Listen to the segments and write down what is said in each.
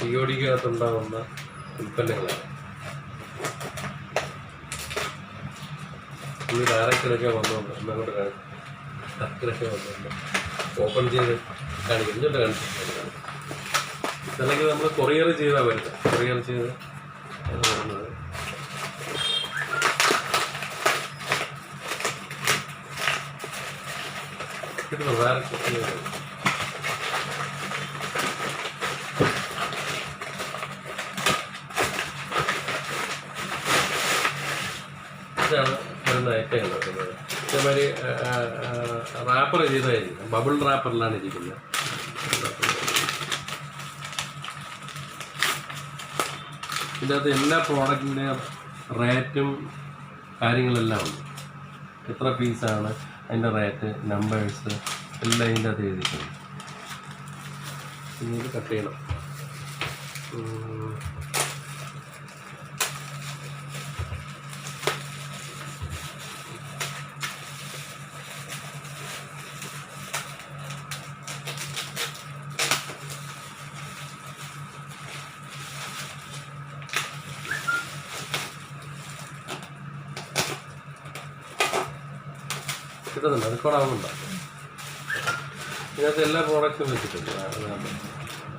സിഒഡിക്കകത്തുണ്ടാകുന്ന ഉൽപ്പന്നങ്ങളാണ്. ഇത് ഡയറക്റ്റിലൊക്കെ വന്നുകൊണ്ട് എന്നങ്ങോട്ട് ഡയറക്റ്റിലൊക്കെ വന്നുകൊണ്ട് ഓപ്പൺ ചെയ്ത് കാണിക്കും. ഇങ്ങോട്ട് കാണിച്ചിട്ടുണ്ട്. ഇതല്ലെങ്കിൽ നമ്മൾ കൊറിയർ ചെയ്താൽ വരുന്നത്. കൊറിയർ ചെയ്ത് വരുന്നത് കിട്ടുന്നു. ഡയറക്റ്റ് ഇതാണ് വരുന്ന ഐറ്റങ്ങൾ. ഇതേമാതിരി റാപ്പർ ചെയ്തായിരിക്കും, ബബിൾ റാപ്പറിലാണ് ഇരിക്കുന്നത്. ഇതിനകത്ത് എല്ലാ പ്രോഡക്റ്റിൻ്റെയും റേറ്റും കാര്യങ്ങളെല്ലാം ഉണ്ട്. എത്ര പീസാണ്, അതിൻ്റെ റേറ്റ്, നമ്പേഴ്സ് എല്ലാം ഇതിൻ്റെ അകത്ത് എഴുതിയിട്ടുണ്ട്. ഇനി ഇത് കട്ട് ചെയ്യണം. കിട്ടുന്നുണ്ട്, റെക്കോർഡാവുന്നുണ്ടോ? ഇതിനകത്ത് എല്ലാ പ്രോഡക്റ്റും വെച്ചിട്ടുണ്ട്.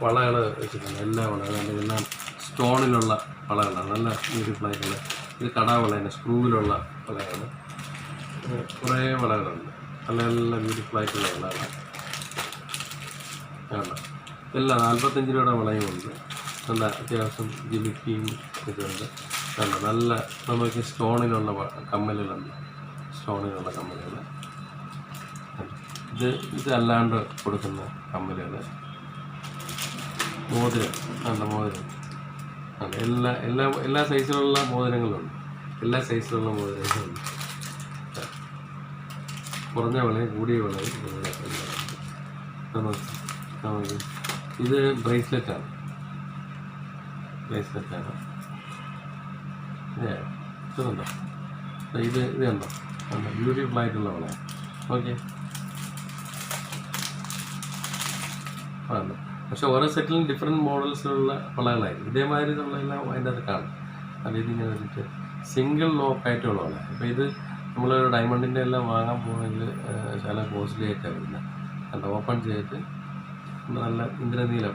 വളകൾ വെച്ചിട്ടുണ്ട്, എല്ലാ വളകളും. എല്ലാം സ്റ്റോണിലുള്ള വളകളാണ്, നല്ല ബ്യൂട്ടിഫുൾ ആയിട്ടുള്ള. ഇത് കടാവളയാണ്, സ്ക്രൂവിലുള്ള വളകളാണ്. കുറേ വളകളുണ്ട്, നല്ല നല്ല ബ്യൂട്ടിഫുൾ ആയിട്ടുള്ള വളകളാണ്. കാണാം, എല്ലാം 45 രൂപയുടെ വളയുമുണ്ട്. നല്ല അത്യാവശ്യം ജിമിക്കിയും ഇതുണ്ട്. നല്ല നമുക്ക് സ്റ്റോണിലുള്ള കമ്മലുകളുണ്ട്, സ്റ്റോണിലുള്ള കമ്മലുകൾ. ഇത് അല്ലാണ്ട് കൊടുക്കുന്ന കമ്മലുകൾ, മോതിരം. മോതിരം എല്ലാ സൈസിലുള്ള മോതിരങ്ങളുണ്ട്. എല്ലാ സൈസിലുള്ള മോതിരങ്ങളുണ്ട്. കുറഞ്ഞ വിലയും കൂടിയ വിലയും. ഇത് ബ്രേസ്ലെറ്റാണ്. ഇതുണ്ടോ? ഇത് കണ്ടോ? ബ്യൂട്ടിഫുൾ ആയിട്ടുള്ള വള. ഓക്കെ, പക്ഷെ ഓരോ സെറ്റിലും ഡിഫറെൻറ്റ് മോഡൽസിലുള്ള വളകളായിരിക്കും. ഇതേമാതിരി ഉള്ളതെല്ലാം അതിൻ്റെ അത് കാണും. അത് ഇതിങ്ങനെ വെച്ചിട്ട് സിംഗിൾ ലോക്കായിട്ടുള്ള വള. അപ്പോൾ ഇത് നമ്മൾ ഡയമണ്ടിൻ്റെ എല്ലാം വാങ്ങാൻ പോകുമെങ്കിൽ ചില കോസ്റ്റ്ലി ആയിട്ടാണ് വരുന്നത്. അത് ഓപ്പൺ ചെയ്തിട്ട് നല്ല ഇന്ദ്രനീലം,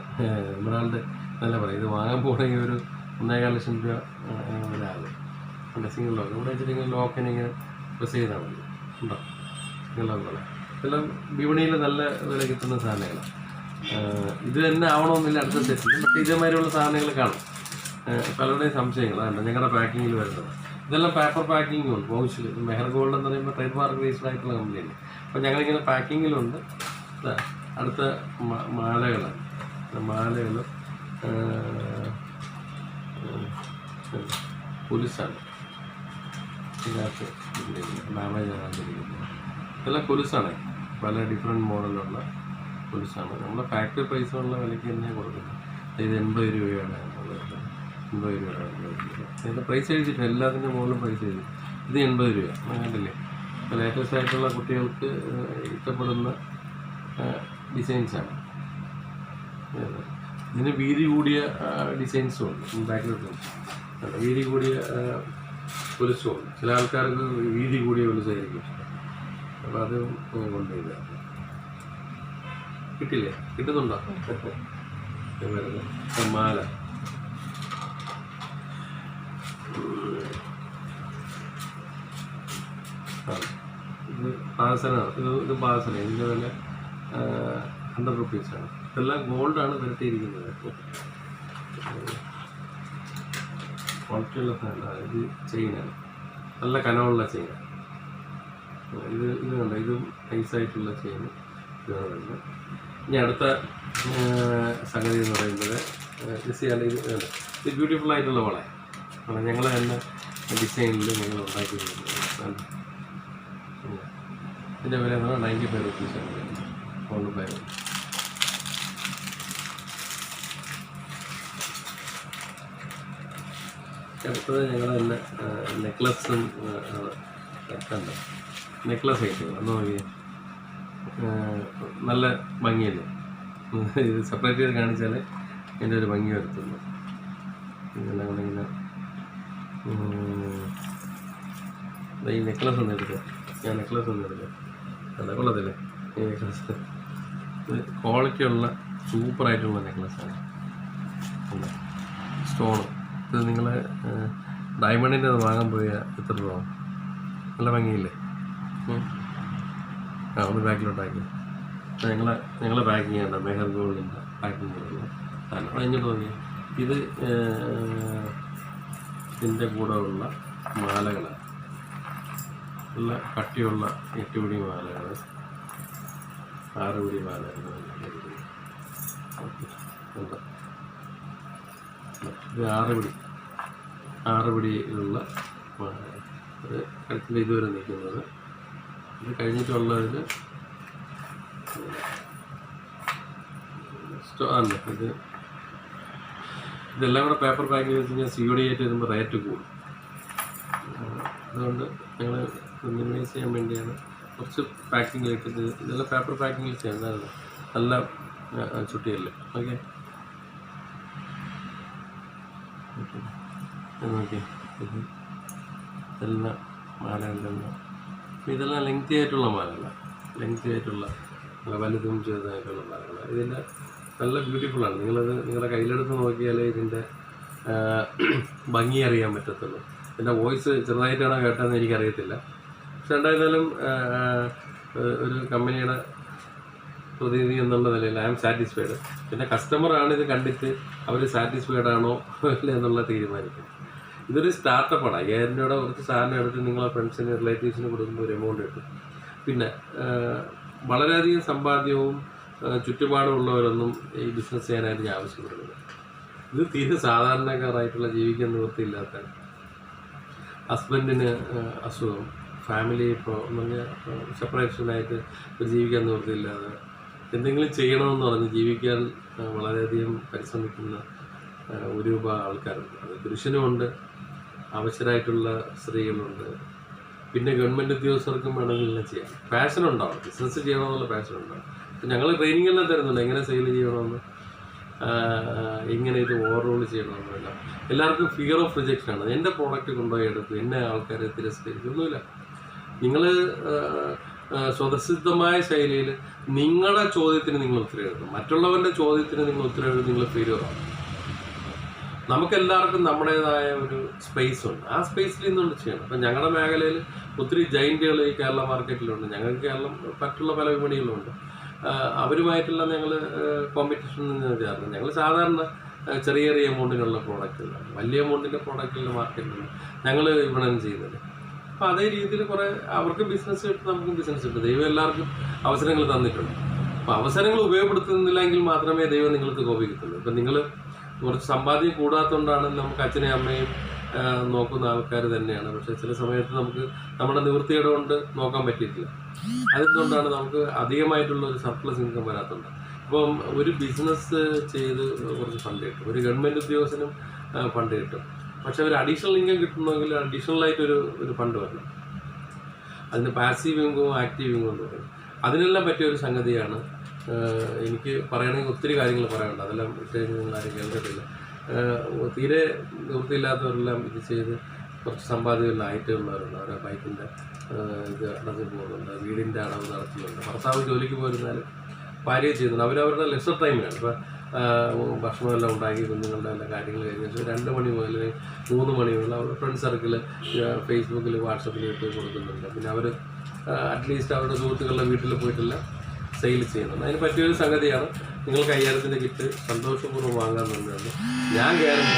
എമറാൾഡ് നല്ല പറയും. ഇത് വാങ്ങാൻ പോകണമെങ്കിൽ ഒരു 1.25 ലക്ഷം രൂപ ഒരാൾ. അല്ല, സിംഗിൾ ലോക്ക്. ഇവിടെ വെച്ചിട്ട് ലോക്കിനെ ഇങ്ങനെ പ്രസ് ചെയ്താൽ മതി. ഉണ്ടോ? സിംഗിൾ ലോക്കുകളെ ഇതെല്ലാം വിപണിയിൽ നല്ല വില കിട്ടുന്ന സാധനങ്ങളാണ്. ഇത് തന്നെ ആവണമെന്നില്ല അടുത്ത സെറ്റിൽ. പക്ഷേ ഇതേമാതിരിയുള്ള സാധനങ്ങൾ കാണും. പലരുടെയും സംശയങ്ങളാണ് ഞങ്ങളുടെ പാക്കിങ്ങിൽ വരുന്നത്. ഇതെല്ലാം പേപ്പർ പാക്കിങ്ങും ഉണ്ട്. പൗച്ചിൽ മെഹർ ഗോൾഡ് എന്ന് പറയുമ്പോൾ ട്രേഡ് മാർക്ക് രജിസ്റ്റർ ആയിട്ടുള്ള കമ്പനിയാണ്. അപ്പോൾ ഞങ്ങളിങ്ങനെ പാക്കിങ്ങിലുണ്ട്. അടുത്ത മാലകളാണ്. മാലകൾ കുലുസാണ്. ഇതിനകത്ത് ഡാമേജ് ആകാതിരിക്കുന്നത് ഇതെല്ലാം കുലുസാണ്. പല ഡിഫറെൻറ്റ് മോഡലുള്ള കുലുസാണ്. നമ്മുടെ ഫാക്ടറി പ്രൈസുള്ള വിലയ്ക്ക് തന്നെ കൊടുക്കുന്നത്. ഇത് 80 രൂപയാണ്. 80 രൂപയാണ് ഇതിൻ്റെ പ്രൈസ് എഴുതിയിട്ടുണ്ട്. എല്ലാത്തിൻ്റെ മുകളിലും പ്രൈസ് എഴുതി. ഇത് 80 രൂപ. അങ്ങനല്ലേ? ഇപ്പോൾ ലേറ്റസ്റ്റ് ആയിട്ടുള്ള കുട്ടികൾക്ക് ഇഷ്ടപ്പെടുന്ന ഡിസൈൻസാണ്. ഇതിന് വീതി കൂടിയ ഡിസൈൻസും ഉണ്ട്. ബാക്കിലോട്ട് വീതി കൂടിയ കുലുസും ഉണ്ട്. ചില ആൾക്കാർക്ക് വീതി കൂടിയ കുലുസായിരിക്കും ഇഷ്ടം. അപ്പോൾ അത് കൊണ്ടുപോയില്ല. കിട്ടില്ലേ? കിട്ടുന്നുണ്ടോ? മാല ഇത് പാസനാണ്. ഇത് പാസന. ഇതിൻ്റെ വില 100 റുപ്പീസാണ്. ഇതെല്ലാം ഗോൾഡാണ് വരുത്തിയിരിക്കുന്നത്. ക്വാളിറ്റിയുള്ള സാധനമാണ്. ഇത് ചെയിനാണ്, നല്ല കനമുള്ള ചെയിനാണ്. ഇത് കണ്ടോ? ഇതും നൈസായിട്ടുള്ള ചെയിൻ. ഇതാണ് വരുന്നത്. ഇനി അടുത്ത സംഗതി എന്ന് പറയുന്നത് ഇത് ബ്യൂട്ടിഫുൾ ആയിട്ടുള്ള വള. ഞങ്ങൾ തന്നെ ഡിസൈനിൽ ഞങ്ങൾ ഉണ്ടാക്കിയിരിക്കുന്നത്. ഇതിൻ്റെ വില എന്ന് പറഞ്ഞാൽ 95 റുപ്പീസാണ്. 45. അടുത്തത് ഞങ്ങൾ തന്നെ നെക്ലസും കണ്ട നെക്ലസ് ഐറ്റങ്ങൾ നോക്കി നല്ല ഭംഗിയല്ലേ. ഇത് സെപ്പറേറ്റ് ചെയ്ത് കാണിച്ചാൽ ഇതിൻ്റെ ഒരു ഭംഗി വരുത്തുള്ളൂ. ഇങ്ങനെ ഇങ്ങനെ ഈ നെക്ലസ് ഒന്ന് എടുക്കുക. ഞാൻ നെക്ലസ് ഒന്ന് എടുക്കുക. അല്ല കൊള്ളത്തില്ലേ ഈ നെക്ലസ്? ഇത് ക്വാളിറ്റിയുള്ള സൂപ്പറായിട്ടുള്ള നെക്ലസ്സാണ്. സ്റ്റോണ് ഇത് നിങ്ങൾ ഡയമണ്ടിൻ്റെ അത് വാങ്ങാൻ പോയാൽ എത്ര രൂപ? നല്ല ഭംഗിയില്ലേ? ഒന്ന് ബാക്കിലോട്ടാക്കി. ഞങ്ങളെ പാക്കിങ് ചെയ്യണ്ട മെഹർ ഗോൾഡിൻ്റെ പാക്കിങ് ചെയ്യുന്നത്. അത് കഴിഞ്ഞിട്ട് നോക്കി ഇത് ഇതിൻ്റെ കൂടെ ഉള്ള മാലകളാണ്. നല്ല കട്ടിയുള്ള 8 പിടി മാലകൾ, 6 പിടി മാലകൾ. ഇത് 6 പിടിയിലുള്ള മാലകൾ. അത് കഴുത്തിൻ്റെ ഇതുവരെ നിൽക്കുന്നത്. ഇത് കഴിഞ്ഞിട്ടുള്ളതിൽ അല്ല ഇതെല്ലാം കൂടെ പേപ്പർ പാക്കിങ് വെച്ച് കഴിഞ്ഞാൽ COD ആയിട്ട് വരുമ്പോൾ റേറ്റ് കൂടും. അതുകൊണ്ട് ഞങ്ങൾ മിനിമൈസ് ചെയ്യാൻ വേണ്ടിയാണ് കുറച്ച് പാക്കിങ് ആയിട്ട് ഇതെല്ലാം പേപ്പർ പാക്കിങ്ങിൽ ചെയ്യുന്നതാണ്. നല്ല ചുട്ടിയല്ലേ? ഓക്കെ നോക്കി ഇതെല്ലാം മാലകളുടെല്ലാം. ഇതെല്ലാം ലെങ്തി ആയിട്ടുള്ള മാലകളാണ്. ലെങ്തി ആയിട്ടുള്ള നല്ല വലുതും ചെറുതായിട്ടുള്ള മാലകളാണ്. ഇതിൻ്റെ നല്ല ബ്യൂട്ടിഫുള്ളാണ്. നിങ്ങളുടെ കയ്യിലെടുത്ത് നോക്കിയാലേ ഇതിൻ്റെ ഭംഗി അറിയാൻ പറ്റത്തുള്ളൂ. എൻ്റെ വോയിസ് ചെറുതായിട്ടാണോ കേട്ടതെന്ന് എനിക്കറിയത്തില്ല. പക്ഷെ എന്തായാലും ഒരു കമ്പനിയുടെ പ്രതിനിധി എന്നുള്ള നിലയിൽ ഐ ആം സാറ്റിസ്ഫൈഡ്. പിന്നെ കസ്റ്റമറാണ് ഇത് കണ്ടിട്ട് അവർ സാറ്റിസ്ഫൈഡ് ആണോ അല്ല എന്നുള്ള തീരുമാനിക്കും. ഇതൊരു സ്റ്റാർട്ടപ്പാണ്. 5000 രൂപയുടെ കുറച്ച് സാധനം എടുത്ത് നിങ്ങളെ ഫ്രണ്ട്സിന് റിലേറ്റീവ്സിന് കൊടുക്കുമ്പോൾ ഒരു എമൗണ്ട് കിട്ടും. പിന്നെ വളരെയധികം സമ്പാദ്യവും ചുറ്റുപാടുമുള്ളവരൊന്നും ഈ ബിസിനസ് ചെയ്യാനായിട്ട് ഞാൻ ആവശ്യപ്പെടുന്നത്. ഇത് തീരെ സാധാരണക്കാരായിട്ടുള്ള ജീവിക്കാൻ നിവൃത്തിയില്ലാത്ത ഹസ്ബൻഡിന് അസുഖം, ഫാമിലി ഇപ്പോൾ സെപ്പറേഷനായിട്ട് ജീവിക്കാൻ നിവൃത്തിയില്ലാതെ എന്തെങ്കിലും ചെയ്യണമെന്ന് പറഞ്ഞ് ജീവിക്കാൻ വളരെയധികം പരിശ്രമിക്കുന്ന ഒരു വിഭാഗം ആൾക്കാരുണ്ട്. അത് പുരുഷനുമുണ്ട്, അവശരായിട്ടുള്ള സ്ത്രീകളുണ്ട്, പിന്നെ ഗവൺമെൻറ് ഉദ്യോഗസ്ഥർക്കും വേണമെങ്കിൽ എല്ലാം ചെയ്യാം. പാഷനുണ്ടാവും, ബിസിനസ് ചെയ്യണമെന്നുള്ള പാഷനുണ്ടാവും. ഞങ്ങൾ ട്രെയിനിങ് എല്ലാം തരുന്നുണ്ട്, എങ്ങനെ സെയിൽ ചെയ്യണമെന്ന്, എങ്ങനെ ഇത് ഓവർറോൾ ചെയ്യണമെന്നില്ല. എല്ലാവർക്കും ഫിയർ ഓഫ് റിജക്ഷനാണ്. എൻ്റെ പ്രോഡക്റ്റ് കൊണ്ടുപോയി എടുക്കും, എന്നെ ആൾക്കാരെ തിരസ്കരിക്കൊന്നുമില്ല. നിങ്ങൾ സ്വതസിദ്ധമായ ശൈലിയിൽ നിങ്ങളുടെ ചോദ്യത്തിന് നിങ്ങൾ ഉത്തരം എഴുതും. മറ്റുള്ളവരുടെ ചോദ്യത്തിന് നിങ്ങൾ ഉത്തരം എഴുതും, നിങ്ങൾ ഫെയിലിയറാണ്. നമുക്കെല്ലാവർക്കും നമ്മുടേതായ ഒരു സ്പേസ് ഉണ്ട്. ആ സ്പേസിൽ നിന്നുകൊണ്ട് ചെയ്യണം. അപ്പം ഞങ്ങളുടെ മേഖലയിൽ ഒത്തിരി ജൈൻറ്റുകൾ ഈ കേരള മാർക്കറ്റിലുണ്ട്. ഞങ്ങൾക്ക് കേരളം മറ്റുള്ള പല വിപണികളുണ്ട്. അവരുമായിട്ടുള്ള ഞങ്ങൾ കോമ്പറ്റീഷനിൽ നിന്ന് ചേർന്ന് ഞങ്ങൾ സാധാരണ ചെറിയ ചെറിയ എമൗണ്ടിനുള്ള പ്രോഡക്റ്റുകളാണ്. വലിയ എമൗണ്ടിൻ്റെ പ്രോഡക്റ്റുകളുടെ മാർക്കറ്റിലാണ് ഞങ്ങൾ വിപണനം ചെയ്യുന്നത്. അപ്പോൾ അതേ രീതിയിൽ കുറേ അവർക്ക് ബിസിനസ് കിട്ടും, നമുക്കും ബിസിനസ് കിട്ടും. ദൈവം എല്ലാവർക്കും അവസരങ്ങൾ തന്നിട്ടുണ്ട്. അപ്പോൾ അവസരങ്ങൾ ഉപയോഗപ്പെടുത്തുന്നില്ലെങ്കിൽ മാത്രമേ ദൈവം നിങ്ങൾക്ക് കോപിക്കത്തുള്ളൂ. ഇപ്പം നിങ്ങൾ കുറച്ച് സമ്പാദ്യം കൂടാത്തതുകൊണ്ടാണ് നമുക്ക് അച്ഛനെയും അമ്മയും നോക്കുന്ന ആൾക്കാർ തന്നെയാണ്. പക്ഷേ ചില സമയത്ത് നമുക്ക് നമ്മുടെ നിവൃത്തിയുടെ കൊണ്ട് നോക്കാൻ പറ്റിയിട്ടില്ല. അതുകൊണ്ടാണ് നമുക്ക് അധികമായിട്ടുള്ള ഒരു സർപ്ലസ് ഇൻകം വരാത്തതുണ്ട്. ഇപ്പം ഒരു ബിസിനസ് ചെയ്ത് കുറച്ച് ഫണ്ട് കിട്ടും, ഒരു ഗവൺമെൻറ് ഉദ്യോഗസ്ഥനും ഫണ്ട് കിട്ടും. പക്ഷെ ഒരു അഡീഷണൽ ഇൻകം കിട്ടണമെങ്കിൽ അഡീഷണലായിട്ടൊരു ഫണ്ട് വരണം. അതിന് പാസീവ് ഇൻകവും ആക്റ്റീവ് ഇൻകം എന്ന് പറയും. അതിനെല്ലാം പറ്റിയ ഒരു സംഗതിയാണ്. എനിക്ക് പറയണമെങ്കിൽ ഒത്തിരി കാര്യങ്ങൾ പറയാനുണ്ട്, അതെല്ലാം ഇട്ടുകഴിഞ്ഞ് നിങ്ങൾ ആരും കേൾക്കത്തില്ല. തീരെ നിവൃത്തിയില്ലാത്തവരെല്ലാം ഇത് ചെയ്ത് കുറച്ച് സമ്പാദ്യങ്ങളിലായിട്ടുള്ളവരുണ്ട്. അവരുടെ ബൈക്കിൻ്റെ ഇത് അടച്ചു പോകുന്നുണ്ട്, വീടിൻ്റെ അടവ് നടത്തുന്നുണ്ട്. ഭർത്താവ് ജോലിക്ക് പോയിരുന്നാലും ഭാര്യ ചെയ്യുന്നുണ്ട്. അവരവരുടെ ലെഷർ ടൈമിലാണ്. ഇപ്പോൾ ഭക്ഷണമെല്ലാം ഉണ്ടാക്കി കുഞ്ഞുങ്ങളുടെ എല്ലാ കാര്യങ്ങൾ കഴിഞ്ഞ ശേഷം 2 മണി മുതൽ 3 മണി മുതൽ അവരുടെ ഫ്രണ്ട് സർക്കിൾ ഫേസ്ബുക്കിൽ വാട്സപ്പിൽ ഇട്ട് കൊടുക്കുന്നുണ്ട്. പിന്നെ അവർ അറ്റ്ലീസ്റ്റ് അവരുടെ സുഹൃത്തുക്കളുടെ വീട്ടിൽ പോയിട്ടെല്ലാം സെയിൽ ചെയ്യുന്നുണ്ട്. അതിന് പറ്റിയൊരു സംഗതിയാണ്. നിങ്ങൾക്ക് 5000-ൻ്റെ കിറ്റ് സന്തോഷപൂർവ്വം വാങ്ങാൻ തന്നെയാണ് ഞാൻ ഗ്യാരണ്ടി.